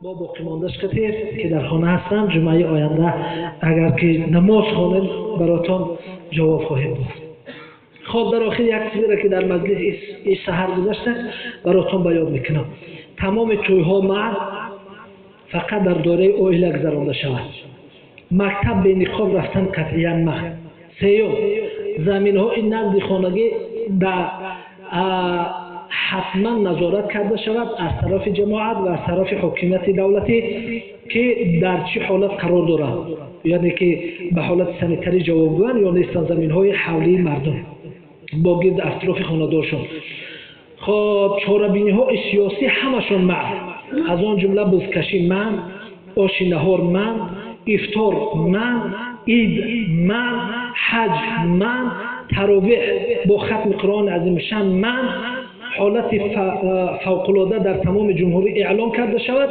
با باقی ماندهش که در خانه هستم جمعه آینده اگر که نماز خوانید براتون جواب خواهیم داد. خب در آخر یک چیزی را که در مجلس این سحر گذشته براتون بیان میکنم. تمام توی‌ها مرد فقط در دوره عائله گذرانده شود. مکتب به نقاب رفتن قطعاً مخ. سیوم زمین‌های نقد خانگی در حتما نظارت کرده شود از طرف جماعت و از طرف حکومت دولتی که در چه حالت قرار دارد، یعنی که به حالت سانیتری جوابگویند یا نیستند زمین‌های حولی مردم با گرد اطراف خانه‌دارشون. خب چاره‌بینی‌های سیاسی همشون منع، از آن جمله بزکشی منع، آش نهار منع، افطار منع، عید منع، حج منع، تراویح با ختم قرآن عظیم شان منع، حالت فوق‌العاده در تمام جمهوری اعلام کرده شود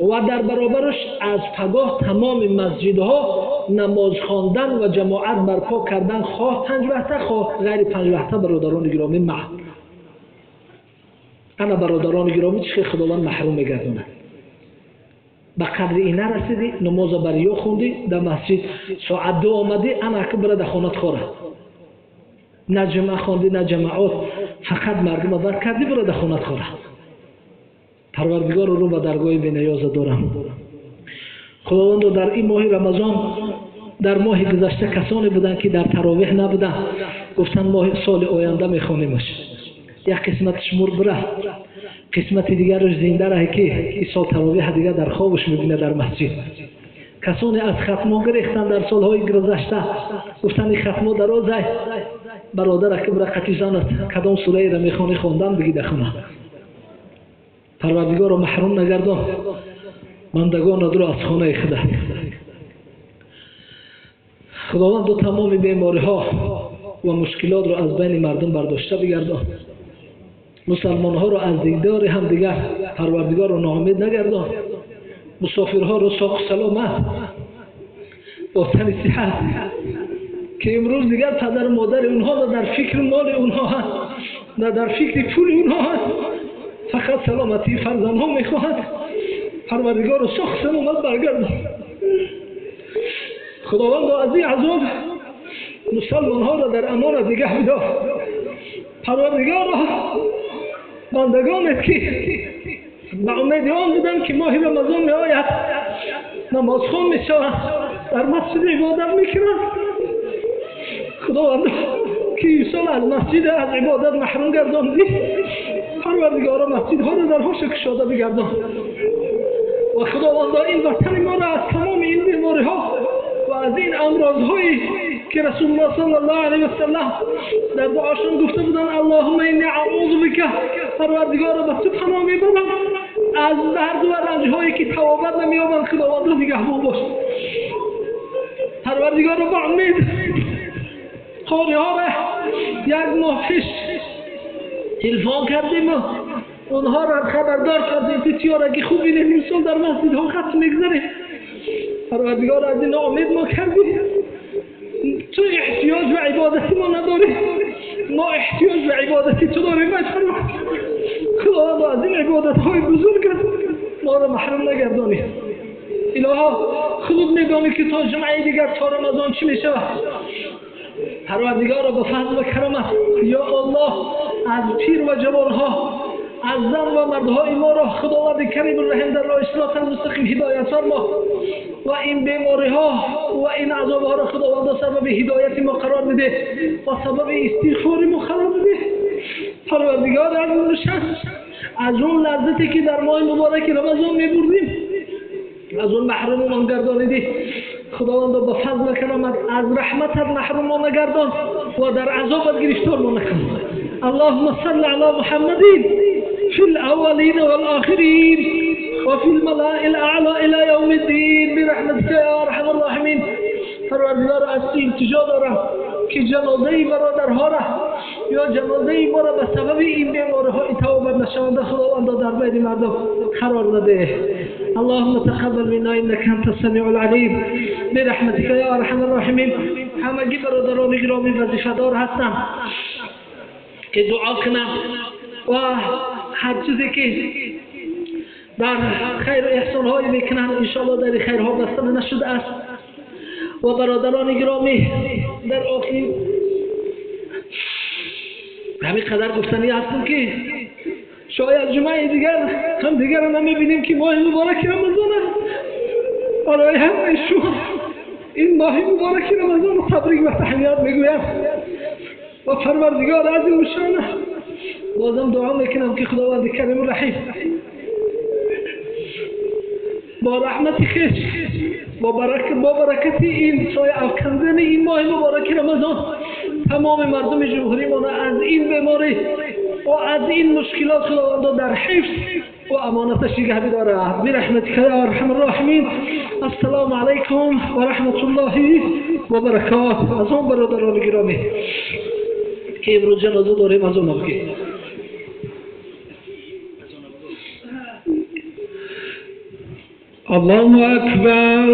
و در برابرش از پگاه تمام مسجدها نماز خواندن و جماعت برپا کردن، خواه 5 وقته خواه غیر 5 وقته برادران گرامی منع. انا برادران گرامی چه خداوند محروم میگردونه. به قدر اینه رسیدی نماز بریا خوندی در مسجد ساعت 2 آمدی انا که برای در خانت خوره نه جمعه خوندی نه جماعات فقط مردم آورد کردی برای در خانت خوره. پروردگار رو به درگاه بی‌نیاز دارم. خداوند در این ماه رمضان در ماه گذشته کسانی بودن که در تراویح نبودن، گفتن ماه سال آینده میخوانیمش. یک قسمتش مرد رفت، قسمت دیگرش زنده راه که این سال تراویح دیگر در خوابش میبینه در مسجد. کسانی از ختم‌ها گرفتن در سالهای گذشته، گفتن این ختم‌ها درازه، برادر که برای قطعی زنت کدام سوره را میخوانی خواندن بگی در خانه. پروردگار رو محروم نگردان ماندگان رو از خانه خدا. خداوند دو تمام بیماری ها و مشکلات رو از بین مردم برداشته بگردان. مسلمان ها رو از دیدار هم دیگر پروردگار رو ناامید نگردان. مسافرها رو ساق سلامت با تن صحت که امروز دیگر پدر و مادر اونها در فکر مال اونها هست نه در فکر پول اونها هست، فقط سلامتی فرزندها میخواهد. پروردگار رو ساق سلامت برگردان. خداوند از این عذاب مسلمان ها را در امان نگه بدار. پروردگار بندگانت که به امید آن بودن که ماه رمضان می آید نماز خوان می شوند در مسجد عبادت می کنند، خداوند که این سال از مسجد از عبادت محروم گرداندی، پروردگار مسجد ها را در هوش کشاده بگردان و خداوند این وطن ما را از تمام این بیماری ها و از این امراض هایی که رسول الله صلی الله علیه و سلم در دعاشون گفته بودن اللهم انی اعوذ بک، پروردگار را به تو پناه میبرم از درد و رنج هایی که توابت نمییابند، خداوند را نگهبان باش. پروردگار را به امید قاری ها را یک ماه پیش تلفن کردیم و اونها را خبردار کردیم که چیارگی خوبی این سال در مسجد ها خط میگذاریم. پروردگار از این امید ما کردیم. تو احتیاج به عبادتی ما نداری، ما احتیاج به عبادتی تو داریم. خداوند از این عبادت های بزرگ ما را محروم نگردانی. الها خود میدانی که تا جمعه دیگر تا رمضان چی میشه. پروردگار را به فضل و کرمت یا الله از پیر و جوان ها از زن و مردهای ما را خداوند کریم الرحیم در راه صراط المستقیم هدایت فرما و این بیماری ها و این عذاب ها را خداوند سبب هدایت ما قرار بده و سبب استغفار ما قرار بده. پروردگار از اون لذتی که در ماه مبارک رمضان می‌بردیم از اون محروم ما گردانیدی. خداوند به فضل و کرامت از رحمتت محروم ما نگردان و در عذابت گرفتار ما نکن. اللهم صل علی محمد في الأولين والآخرين وفي الملائكة الأعلى إلى يوم الدين برحمتك يا أرحم الراحمين. پروردگار از التجا دارم که جنازه برادرها را یا جنازه ما را به سبب این بیماری ها توبت نشانده خداوند در بین مردم قرار نده. اللهم تقبل منا انك انت السميع العليم برحمتك يا ارحم الراحمين. همگی برادران گرامی وظیفه دار هستم که دعا کنم و هر چیزی که در خیر و احسان هایی میکنند انشاءالله در خیرها بستن نشده است. و برادران گرامی در آخر همین قدر گفتنی هستم که شاید جمعه دیگر هم دیگر نمیبینیم که ماه مبارک رمضان است. برای همه شما این ماه مبارک رمضان تبریک و تحیات میگویم و پروردگار عظیم و شانه بازم دعا میکنم که خداوند کریم و رحیم با رحمت خویش با برکت این سایه افکندن این ماه مبارک رمضان تمام مردم جمهوری ما از این بیماری و از این مشکلات خداوند در حفظ و امانتش نگه بداره برحمتک یا ارحم الراحمین. السلام علیکم و رحمت الله و برکاته. از اون برادران گرامی که امروز جنازه داریم از اون موقع الله اکبر.